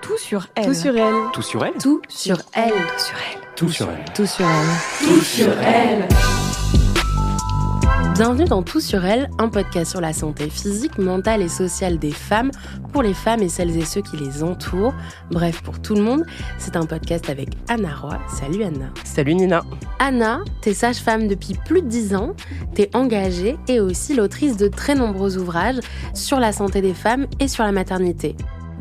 Tout sur elle. Tout sur elle. Tout sur elle. Tout sur elle. Tout sur elle. Tout sur elle. Tout sur elle. Tout sur elle. Bienvenue dans Tout sur elle, un podcast sur la santé physique, mentale et sociale des femmes, pour les femmes et celles et ceux qui les entourent. Bref, pour tout le monde, c'est un podcast avec Anna Roy. Salut Anna. Salut Nina. Anna, t'es sage-femme depuis plus de 10 ans, t'es engagée et aussi l'autrice de très nombreux ouvrages sur la santé des femmes et sur la maternité,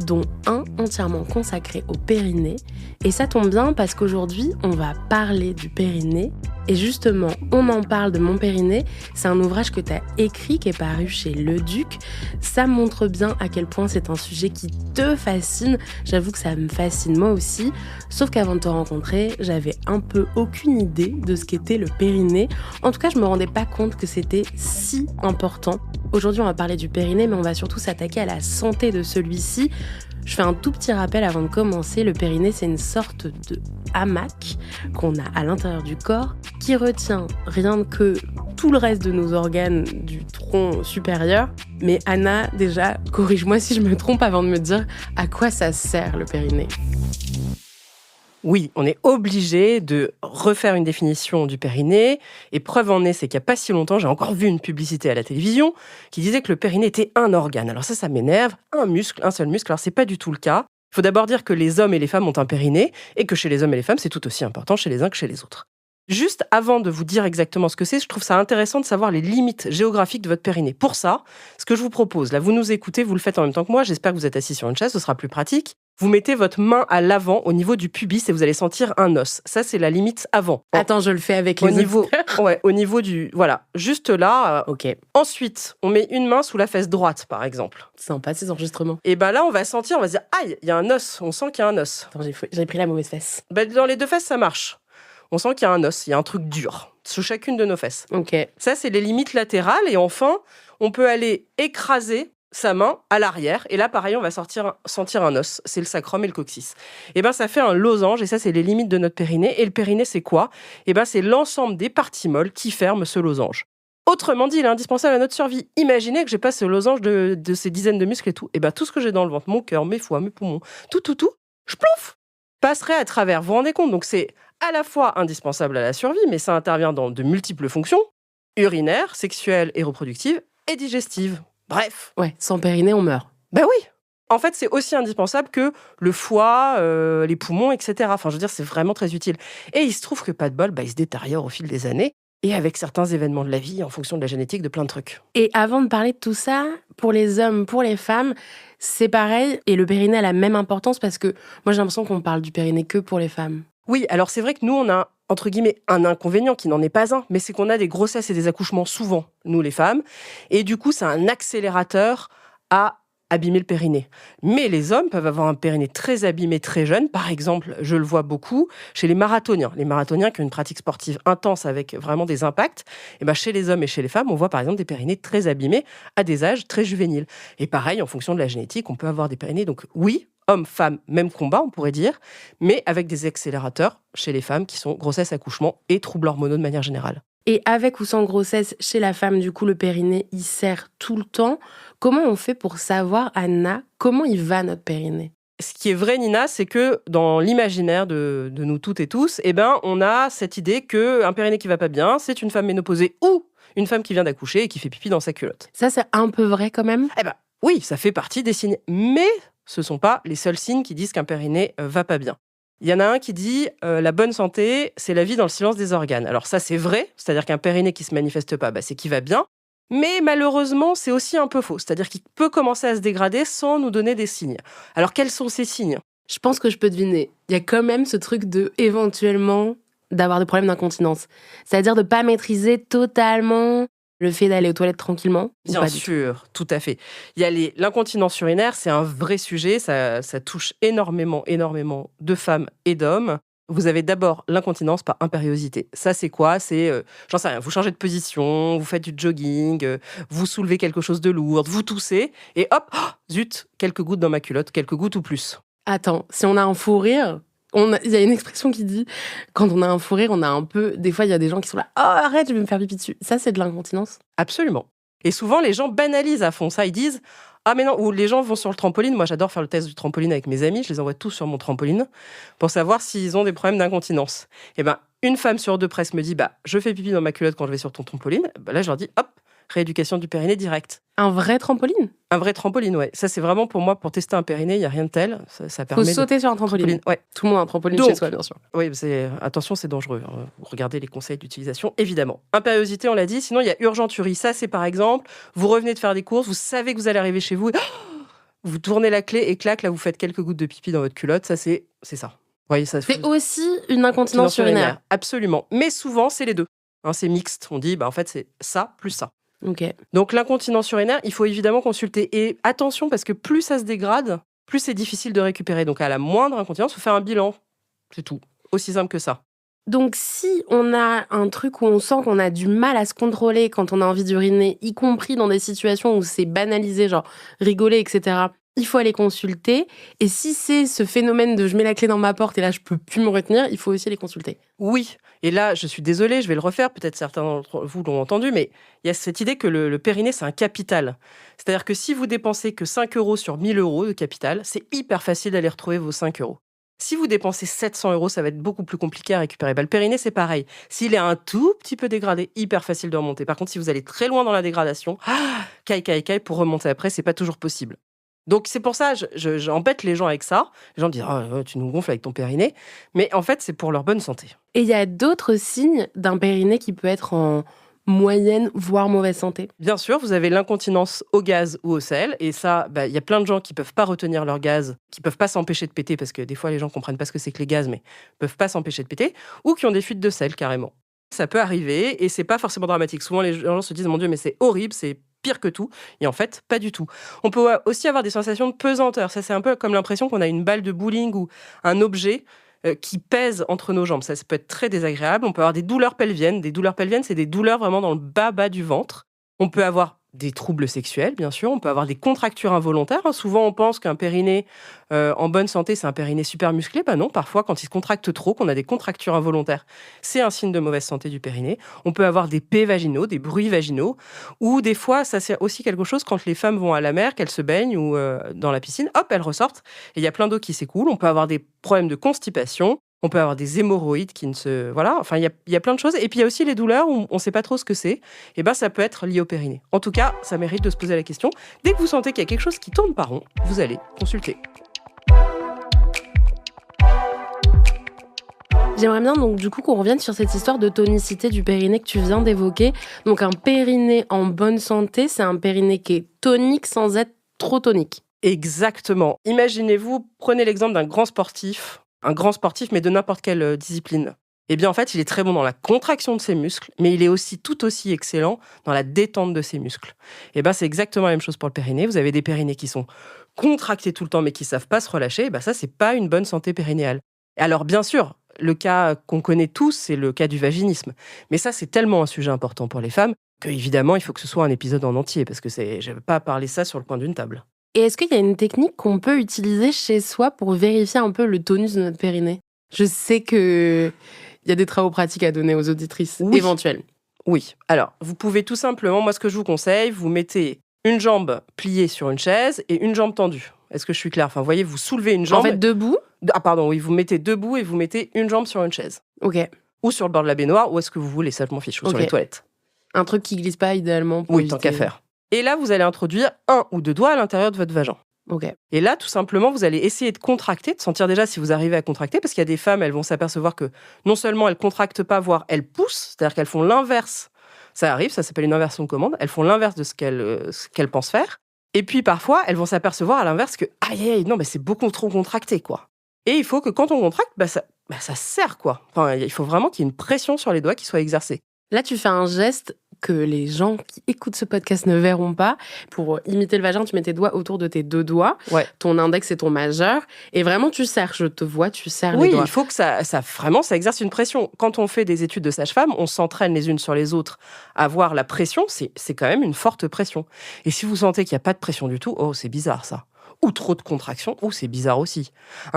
dont un entièrement consacré au périnée. Et ça tombe bien parce qu'aujourd'hui, on va parler du périnée. Et justement, on en parle de mon périnée. C'est un ouvrage que tu as écrit, qui est paru chez Le Duc. Ça montre bien à quel point c'est un sujet qui te fascine. J'avoue que ça me fascine moi aussi. Sauf qu'avant de te rencontrer, j'avais un peu aucune idée de ce qu'était le périnée. En tout cas, je me rendais pas compte que c'était si important. Aujourd'hui, on va parler du périnée, mais on va surtout s'attaquer à la santé de celui-ci. Je fais un tout petit rappel avant de commencer. Le périnée, c'est une sorte de hamac qu'on a à l'intérieur du corps qui retient rien que tout le reste de nos organes du tronc supérieur. Mais Anna, déjà, corrige-moi si je me trompe avant de me dire à quoi ça sert le périnée. Oui, on est obligé de refaire une définition du périnée. Et preuve en est, c'est qu'il n'y a pas si longtemps, j'ai encore vu une publicité à la télévision qui disait que le périnée était un organe. Alors ça m'énerve. Un muscle, un seul muscle. Alors c'est pas du tout le cas. Il faut d'abord dire que les hommes et les femmes ont un périnée et que chez les hommes et les femmes, c'est tout aussi important chez les uns que chez les autres. Juste avant de vous dire exactement ce que c'est, je trouve ça intéressant de savoir les limites géographiques de votre périnée. Pour ça, ce que je vous propose, là, vous nous écoutez, vous le faites en même temps que moi, j'espère que vous êtes assis sur une chaise, ce sera plus pratique. Vous mettez votre main à l'avant, au niveau du pubis, et vous allez sentir un os. Ça, c'est la limite avant. Attends, je le fais avec les au niveau du... Voilà, juste là. Ok. Ensuite, on met une main sous la fesse droite, par exemple. Sympa ces enregistrements. Et ben là, on va sentir, on va se dire, aïe, il y a un os, on sent qu'il y a un os. Attends, j'ai pris la mauvaise fesse. Dans les deux fesses, ça marche. On sent qu'il y a un os, il y a un truc dur sous chacune de nos fesses. Ok. Ça, c'est les limites latérales. Et enfin, on peut aller écraser sa main à l'arrière. Et là, pareil, on va sentir un os. C'est le sacrum et le coccyx. Et ben, ça fait un losange. Et ça, c'est les limites de notre périnée. Et le périnée, c'est quoi ? Et ben, c'est l'ensemble des parties molles qui ferment ce losange. Autrement dit, il est indispensable à notre survie. Imaginez que j'ai pas ce losange de ces dizaines de muscles et tout. Et ben, tout ce que j'ai dans le ventre, mon cœur, mes foies, mes poumons, tout, je plouf, passerait à travers. Vous vous rendez compte ? Donc, c'est à la fois indispensable à la survie, mais ça intervient dans de multiples fonctions, urinaires, sexuelles et reproductives, et digestives. Bref. Ouais, sans périnée, on meurt. Ben oui. En fait, c'est aussi indispensable que le foie, les poumons, etc. Enfin, je veux dire, c'est vraiment très utile. Et il se trouve que, pas de bol, il se détériore au fil des années, et avec certains événements de la vie, en fonction de la génétique, de plein de trucs. Et avant de parler de tout ça, pour les hommes, pour les femmes, c'est pareil, et le périnée a la même importance, parce que moi, j'ai l'impression qu'on parle du périnée que pour les femmes. Oui, alors c'est vrai que nous, on a, entre guillemets, un inconvénient qui n'en est pas un, mais c'est qu'on a des grossesses et des accouchements souvent, nous les femmes, et du coup, c'est un accélérateur à abîmer le périnée. Mais les hommes peuvent avoir un périnée très abîmé très jeune. Par exemple, je le vois beaucoup chez les marathoniens. Les marathoniens qui ont une pratique sportive intense avec vraiment des impacts, et ben chez les hommes et chez les femmes, on voit par exemple des périnées très abîmés à des âges très juvéniles. Et pareil, en fonction de la génétique, on peut avoir des périnées. Donc oui, hommes, femmes, même combat, on pourrait dire, mais avec des accélérateurs chez les femmes qui sont grossesse, accouchement et troubles hormonaux de manière générale. Et avec ou sans grossesse, chez la femme, du coup, le périnée, il sert tout le temps. Comment on fait pour savoir, Anna, comment il va notre périnée ? Ce qui est vrai, Nina, c'est que dans l'imaginaire de nous toutes et tous, on a cette idée qu'un périnée qui va pas bien, c'est une femme ménopausée ou une femme qui vient d'accoucher et qui fait pipi dans sa culotte. Ça, c'est un peu vrai quand même ? Oui, ça fait partie des signes. Mais ce ne sont pas les seuls signes qui disent qu'un périnée va pas bien. Il y en a un qui dit la bonne santé, c'est la vie dans le silence des organes. Alors ça, c'est vrai, c'est-à-dire qu'un périnée qui ne se manifeste pas, c'est qu'il va bien. Mais malheureusement, c'est aussi un peu faux, c'est-à-dire qu'il peut commencer à se dégrader sans nous donner des signes. Alors quels sont ces signes ? Je pense que je peux deviner. Il y a quand même ce truc de, éventuellement, d'avoir des problèmes d'incontinence. C'est-à-dire de ne pas maîtriser totalement le fait d'aller aux toilettes tranquillement. Bien sûr, tout à fait. Il y a l'incontinence urinaire, c'est un vrai sujet, ça touche énormément de femmes et d'hommes. Vous avez d'abord l'incontinence par impériosité. Ça, c'est quoi ? C'est, j'en sais rien, vous changez de position, vous faites du jogging, vous soulevez quelque chose de lourd, vous toussez, et hop, zut, quelques gouttes dans ma culotte, quelques gouttes ou plus. Attends, si on a un fou rire, il y a une expression qui dit, quand on a un fou rire, on a un peu... Des fois, il y a des gens qui sont là, « Oh, arrête, je vais me faire pipi dessus ». Ça, c'est de l'incontinence ? Absolument. Et souvent, les gens banalisent à fond ça. Ils disent « Ah mais non », ou les gens vont sur le trampoline. Moi, j'adore faire le test du trampoline avec mes amis. Je les envoie tous sur mon trampoline pour savoir s'ils ont des problèmes d'incontinence. Et ben, une femme sur deux presque me dit « Je fais pipi dans ma culotte quand je vais sur ton trampoline ». Là, je leur dis « Hop, rééducation du périnée direct ». Un vrai trampoline? Un vrai trampoline, ouais. Ça, c'est vraiment pour moi, pour tester un périnée, il n'y a rien de tel. Ça permet Faut sauter sur un trampoline. Ouais. Tout le monde a un trampoline Donc, chez soi, bien sûr. Oui, attention, c'est dangereux. Regardez les conseils d'utilisation, évidemment. Impériosité, on l'a dit. Sinon, il y a urgenturie. Ça, c'est par exemple, vous revenez de faire des courses, vous savez que vous allez arriver chez vous, vous tournez la clé et clac, là, vous faites quelques gouttes de pipi dans votre culotte. Ça, c'est ça. Vous voyez, ça. C'est aussi une incontinence urinaire. Absolument. Mais souvent, c'est les deux. C'est mixte. On dit, en fait, c'est ça plus ça. Ok. Donc, l'incontinence urinaire, il faut évidemment consulter. Et attention, parce que plus ça se dégrade, plus c'est difficile de récupérer. Donc, à la moindre incontinence, il faut faire un bilan. C'est tout. Aussi simple que ça. Donc, si on a un truc où on sent qu'on a du mal à se contrôler quand on a envie d'uriner, y compris dans des situations où c'est banalisé, genre rigoler, etc., il faut aller consulter. Et si c'est ce phénomène de je mets la clé dans ma porte et là, je peux plus me retenir, il faut aussi aller consulter. Oui. Et là, je suis désolée, je vais le refaire. Peut-être certains d'entre vous l'ont entendu, mais il y a cette idée que le périnée, c'est un capital. C'est-à-dire que si vous dépensez que 5 € sur 1 000 € de capital, c'est hyper facile d'aller retrouver vos 5 €. Si vous dépensez 700 €, ça va être beaucoup plus compliqué à récupérer. Le périnée, c'est pareil. S'il est un tout petit peu dégradé, hyper facile de remonter. Par contre, si vous allez très loin dans la dégradation, caille, pour remonter après, c'est pas toujours possible. Donc, c'est pour ça, j'embête les gens avec ça. Les gens me disent « tu nous gonfles avec ton périnée ». Mais en fait, c'est pour leur bonne santé. Et il y a d'autres signes d'un périnée qui peut être en moyenne, voire mauvaise santé? Bien sûr, vous avez l'incontinence au gaz ou au sel. Et ça, il y a plein de gens qui peuvent pas retenir leur gaz, qui peuvent pas s'empêcher de péter, parce que des fois, les gens comprennent pas ce que c'est que les gaz, mais peuvent pas s'empêcher de péter, ou qui ont des fuites de sel, carrément. Ça peut arriver, et c'est pas forcément dramatique. Souvent, les gens se disent « Mon Dieu, mais c'est horrible, c'est pire que tout ». Et en fait, pas du tout. On peut aussi avoir des sensations de pesanteur. Ça, c'est un peu comme l'impression qu'on a une balle de bowling ou un objet qui pèse entre nos jambes. Ça peut être très désagréable. On peut avoir des douleurs pelviennes. Des douleurs pelviennes, c'est des douleurs vraiment dans le bas du ventre. On peut avoir des troubles sexuels, bien sûr. On peut avoir des contractures involontaires. Souvent, on pense qu'un périnée en bonne santé, c'est un périnée super musclé. Non, parfois, quand il se contracte trop, qu'on a des contractures involontaires, c'est un signe de mauvaise santé du périnée. On peut avoir des pets vaginaux, des bruits vaginaux. Ou des fois, ça c'est aussi quelque chose quand les femmes vont à la mer, qu'elles se baignent ou dans la piscine, hop, elles ressortent. Et il y a plein d'eau qui s'écoule. On peut avoir des problèmes de constipation. On peut avoir des hémorroïdes qui ne se... Voilà, enfin, il y a plein de choses. Et puis, il y a aussi les douleurs où on ne sait pas trop ce que c'est. Et ça peut être lié au périnée. En tout cas, ça mérite de se poser la question. Dès que vous sentez qu'il y a quelque chose qui tourne pas rond, vous allez consulter. J'aimerais bien donc du coup qu'on revienne sur cette histoire de tonicité du périnée que tu viens d'évoquer. Donc un périnée en bonne santé, c'est un périnée qui est tonique sans être trop tonique. Exactement. Imaginez-vous, prenez l'exemple d'un grand sportif, mais de n'importe quelle discipline. Eh bien, en fait, il est très bon dans la contraction de ses muscles, mais il est aussi tout aussi excellent dans la détente de ses muscles. C'est exactement la même chose pour le périnée. Vous avez des périnées qui sont contractés tout le temps, mais qui ne savent pas se relâcher. Ça, c'est pas une bonne santé périnéale. Alors, bien sûr, le cas qu'on connaît tous, c'est le cas du vaginisme. Mais ça, c'est tellement un sujet important pour les femmes qu'évidemment, il faut que ce soit un épisode en entier, parce que je ne vais pas parler ça sur le coin d'une table. Et est-ce qu'il y a une technique qu'on peut utiliser chez soi pour vérifier un peu le tonus de notre périnée? Je sais qu'il y a des travaux pratiques à donner aux auditrices éventuelles. Oui. Alors, vous pouvez tout simplement, moi, ce que je vous conseille, vous mettez une jambe pliée sur une chaise et une jambe tendue. Est-ce que je suis claire? Enfin, vous voyez, vous soulevez une jambe... En fait, debout? Ah, pardon, oui, vous mettez debout et vous mettez une jambe sur une chaise. Ok. Ou sur le bord de la baignoire, ou est-ce que vous voulez, ça je m'en fiche, ou sur les toilettes. Un truc qui glisse pas idéalement pour Oui, tant qu'à faire. Et là, vous allez introduire 1 ou 2 doigts à l'intérieur de votre vagin. Ok. Et là, tout simplement, vous allez essayer de contracter, de sentir déjà si vous arrivez à contracter, parce qu'il y a des femmes, elles vont s'apercevoir que non seulement elles contractent pas, voire elles poussent, c'est-à-dire qu'elles font l'inverse. Ça arrive, ça s'appelle une inversion de commande. Elles font l'inverse de ce qu'elles pensent faire. Et puis parfois, elles vont s'apercevoir à l'inverse que aïe, non, mais c'est beaucoup trop contracté, quoi. Et il faut que quand on contracte, ça serre, quoi. Enfin, il faut vraiment qu'il y ait une pression sur les doigts qui soit exercée. Là, tu fais un geste que les gens qui écoutent ce podcast ne verront pas. Pour imiter le vagin, tu mets tes doigts autour de tes 2 doigts, ton index et ton majeur, et vraiment tu serres. Je te vois, tu serres les doigts. Oui, il faut que ça exerce une pression. Quand on fait des études de sage-femme, on s'entraîne les unes sur les autres à voir la pression. C'est quand même une forte pression. Et si vous sentez qu'il n'y a pas de pression du tout, c'est bizarre ça. Ou trop de contraction, c'est bizarre aussi.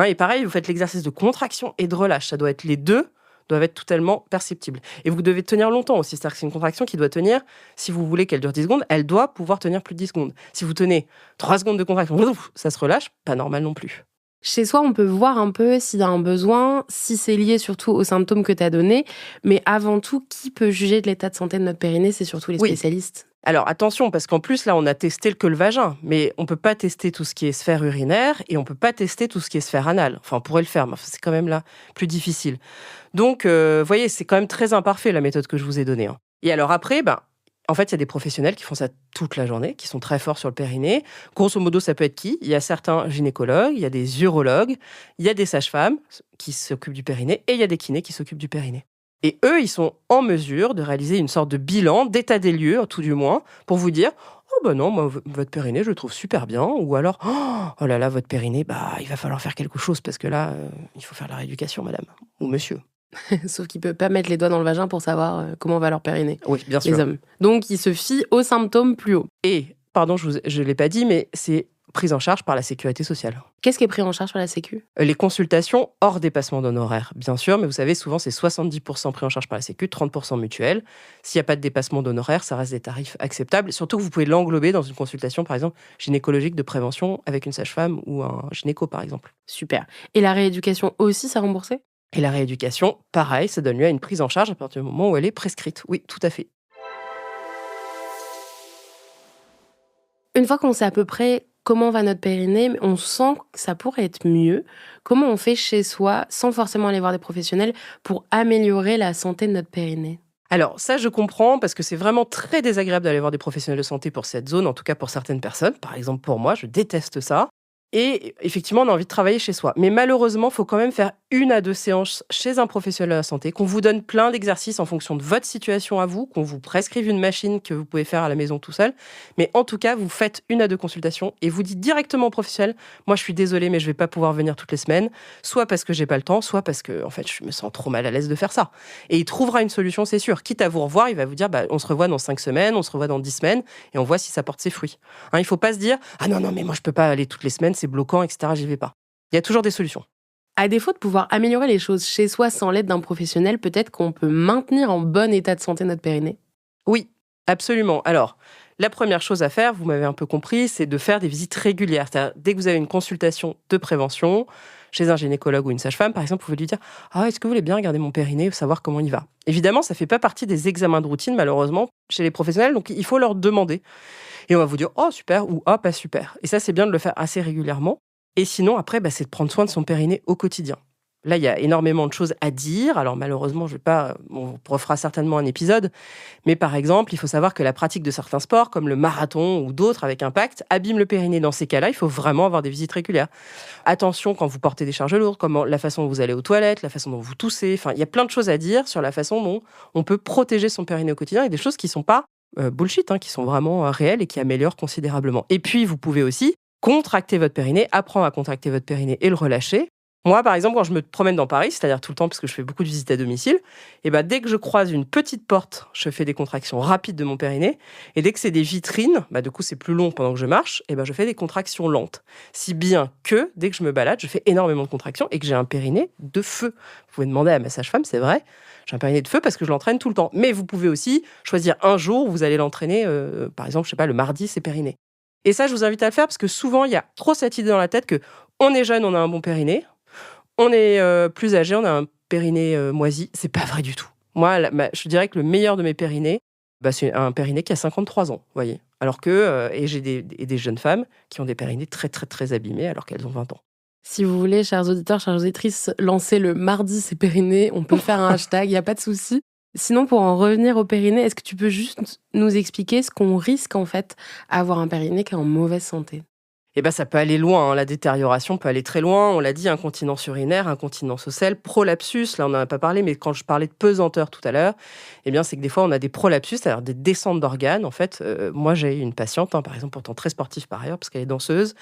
Et pareil, vous faites l'exercice de contraction et de relâche. Ça doit être les deux doivent être totalement perceptibles. Et vous devez tenir longtemps aussi. C'est-à-dire que c'est une contraction qui doit tenir, si vous voulez qu'elle dure 10 secondes, elle doit pouvoir tenir plus de 10 secondes. Si vous tenez 3 secondes de contraction, ça se relâche, pas normal non plus. Chez soi, on peut voir un peu s'il y a un besoin, si c'est lié surtout aux symptômes que tu as donnés. Mais avant tout, qui peut juger de l'état de santé de notre périnée? C'est surtout les spécialistes. Alors attention, parce qu'en plus, là, on a testé que le vagin, mais on ne peut pas tester tout ce qui est sphère urinaire et on ne peut pas tester tout ce qui est sphère anale. Enfin, on pourrait le faire, mais c'est quand même là plus difficile. Donc, vous voyez, c'est quand même très imparfait la méthode que je vous ai donnée. Et alors après, en fait, il y a des professionnels qui font ça toute la journée, qui sont très forts sur le périnée. Grosso modo, ça peut être qui? Il y a certains gynécologues, il y a des urologues, il y a des sages-femmes qui s'occupent du périnée et il y a des kinés qui s'occupent du périnée. Et eux, ils sont en mesure de réaliser une sorte de bilan, d'état des lieux, tout du moins, pour vous dire « Oh ben non, moi, votre périnée, je le trouve super bien. » Ou alors « Oh là là, votre périnée, il va falloir faire quelque chose parce que là, il faut faire la rééducation, madame. Ou monsieur. » Sauf qu'ils ne peuvent pas mettre les doigts dans le vagin pour savoir comment va leur périnée. Oui, bien sûr. Les hommes. Donc, ils se fient aux symptômes plus haut. Et, pardon, je ne l'ai pas dit, mais c'est prise en charge par la sécurité sociale. Qu'est-ce qui est pris en charge par la Sécu? Les consultations hors dépassement d'honoraires, bien sûr, mais vous savez, souvent, c'est 70% pris en charge par la Sécu, 30% mutuelle. S'il n'y a pas de dépassement d'honoraires, ça reste des tarifs acceptables. Surtout que vous pouvez l'englober dans une consultation, par exemple, gynécologique de prévention avec une sage-femme ou un gynéco, par exemple. Super. Et la rééducation aussi, ça remboursé? Et la rééducation, pareil, ça donne lieu à une prise en charge à partir du moment où elle est prescrite. Oui, tout à fait. Une fois qu'on sait à peu près comment va notre périnée, on sent que ça pourrait être mieux. Comment on fait chez soi, sans forcément aller voir des professionnels, pour améliorer la santé de notre périnée? Alors ça, je comprends, parce que c'est vraiment très désagréable d'aller voir des professionnels de santé pour cette zone, en tout cas pour certaines personnes. Par exemple, pour moi, je déteste ça. Et effectivement, on a envie de travailler chez soi. Mais malheureusement, il faut quand même faire 1 à 2 séances chez un professionnel de la santé, qu'on vous donne plein d'exercices en fonction de votre situation à vous, qu'on vous prescrive une machine que vous pouvez faire à la maison tout seul. Mais en tout cas, vous faites 1 à 2 consultations et vous dites directement au professionnel, moi je suis désolée, mais je ne vais pas pouvoir venir toutes les semaines, soit parce que j'ai pas le temps, soit parce que en fait, je me sens trop mal à l'aise de faire ça. Et il trouvera une solution, c'est sûr. Quitte à vous revoir, il va vous dire, on se revoit dans 5 semaines, on se revoit dans 10 semaines, et on voit si ça porte ses fruits. Il ne faut pas se dire, ah non, mais moi je peux pas aller toutes les semaines, c'est bloquant, etc. J'y vais pas. Il y a toujours des solutions. À défaut de pouvoir améliorer les choses chez soi sans l'aide d'un professionnel, peut-être qu'on peut maintenir en bon état de santé notre périnée? Oui, absolument. Alors, la première chose à faire, vous m'avez un peu compris, c'est de faire des visites régulières. C'est-à-dire, dès que vous avez une consultation de prévention, chez un gynécologue ou une sage-femme, par exemple, vous pouvez lui dire « Ah, est-ce que vous voulez bien regarder mon périnée, savoir comment il va ?» Évidemment, ça ne fait pas partie des examens de routine, malheureusement, chez les professionnels, donc il faut leur demander. Et on va vous dire « Oh, super » ou « Oh, pas super ». Et ça, c'est bien de le faire assez régulièrement. Et sinon, après, c'est de prendre soin de son périnée au quotidien. Là, il y a énormément de choses à dire. Alors, malheureusement, on refera certainement un épisode. Mais par exemple, il faut savoir que la pratique de certains sports, comme le marathon ou d'autres avec impact, abîme le périnée. Dans ces cas-là, il faut vraiment avoir des visites régulières. Attention quand vous portez des charges lourdes, la façon dont vous allez aux toilettes, la façon dont vous toussez. Enfin, il y a plein de choses à dire sur la façon dont on peut protéger son périnée au quotidien et des choses qui ne sont pas bullshit, qui sont vraiment réelles et qui améliorent considérablement. Et puis, vous pouvez aussi contracter votre périnée, apprendre à contracter votre périnée et le relâcher. Moi, par exemple, quand je me promène dans Paris, c'est-à-dire tout le temps parce que je fais beaucoup de visites à domicile, et dès que je croise une petite porte, je fais des contractions rapides de mon périnée. Et dès que c'est des vitrines, du coup, c'est plus long pendant que je marche, je fais des contractions lentes. Si bien que, dès que je me balade, je fais énormément de contractions et que j'ai un périnée de feu. Vous pouvez demander à ma sage-femme, c'est vrai, j'ai un périnée de feu parce que je l'entraîne tout le temps. Mais vous pouvez aussi choisir un jour où vous allez l'entraîner, par exemple, je sais pas, le mardi, c'est périnée. Et ça, je vous invite à le faire parce que souvent, il y a trop cette idée dans la tête que on est jeune, on a un bon périnée. On est plus âgé, on a un périnée moisi. C'est pas vrai du tout. Moi, je dirais que le meilleur de mes périnées, c'est un périnée qui a 53 ans, vous voyez. Alors que, et j'ai des jeunes femmes qui ont des périnées très, très, très abîmées alors qu'elles ont 20 ans. Si vous voulez, chers auditeurs, chères auditrices, lancer le mardi c'est périnée, on peut faire un hashtag, il n'y a pas de souci. Sinon, pour en revenir au périnée, est-ce que tu peux juste nous expliquer ce qu'on risque en fait à avoir un périnée qui est en mauvaise santé? Ça peut aller loin, la détérioration peut aller très loin. On l'a dit, incontinence urinaire, incontinence au sel, prolapsus, là on n'en a pas parlé, mais quand je parlais de pesanteur tout à l'heure, c'est que des fois on a des prolapsus, c'est-à-dire des descentes d'organes. En fait, moi j'ai eu une patiente, par exemple, pourtant très sportive par ailleurs, parce qu'elle est danseuse,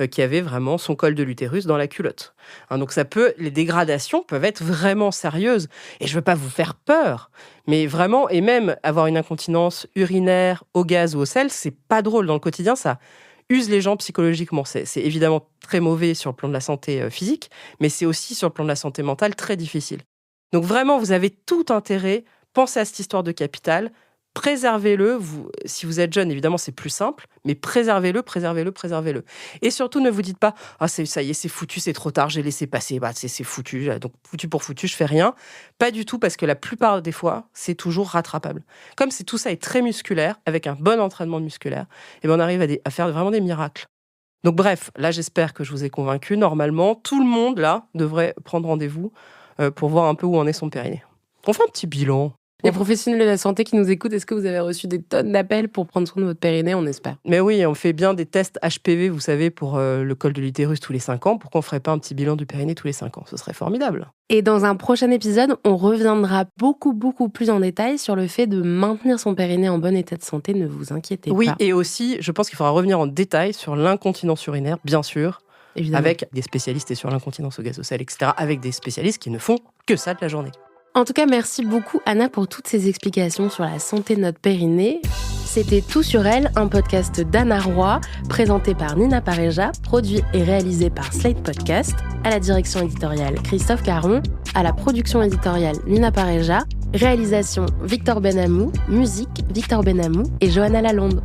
qui avait vraiment son col de l'utérus dans la culotte. Donc les dégradations peuvent être vraiment sérieuses. Et je ne veux pas vous faire peur, mais vraiment, et même avoir une incontinence urinaire au gaz ou au sel, c'est pas drôle dans le quotidien, ça use les gens psychologiquement. C'est évidemment très mauvais sur le plan de la santé physique, mais c'est aussi sur le plan de la santé mentale très difficile. Donc vraiment, vous avez tout intérêt, pensez à cette histoire de capital, préservez-le. Si vous êtes jeune, évidemment, c'est plus simple, mais préservez-le. Et surtout, ne vous dites pas « Ah, ça y est, c'est foutu, c'est trop tard, j'ai laissé passer, c'est foutu, donc foutu pour foutu, je fais rien. » Pas du tout, parce que la plupart des fois, c'est toujours rattrapable. Comme tout ça est très musculaire, avec un bon entraînement musculaire, et on arrive à faire vraiment des miracles. Donc bref, là, j'espère que je vous ai convaincu. Normalement, tout le monde, là, devrait prendre rendez-vous pour voir un peu où en est son périnée. On fait un petit bilan. Les professionnels de la santé qui nous écoutent, est-ce que vous avez reçu des tonnes d'appels pour prendre soin de votre périnée? On espère. Mais oui, on fait bien des tests HPV, vous savez, pour le col de l'utérus tous les 5 ans. Pourquoi on ne ferait pas un petit bilan du périnée tous les 5 ans? Ce serait formidable. Et dans un prochain épisode, on reviendra beaucoup plus en détail sur le fait de maintenir son périnée en bon état de santé. Ne vous inquiétez pas. Oui, et aussi, je pense qu'il faudra revenir en détail sur l'incontinence urinaire, bien sûr. Évidemment. Avec des spécialistes et sur l'incontinence au gaz au sel, etc. Avec des spécialistes qui ne font que ça de la journée. En tout cas, merci beaucoup Anna pour toutes ces explications sur la santé de notre périnée. C'était Tout sur elle, un podcast d'Anna Roy, présenté par Nina Pareja, produit et réalisé par Slate Podcast, à la direction éditoriale Christophe Caron, à la production éditoriale Nina Pareja, réalisation Victor Benamou, musique Victor Benamou et Johanna Lalonde.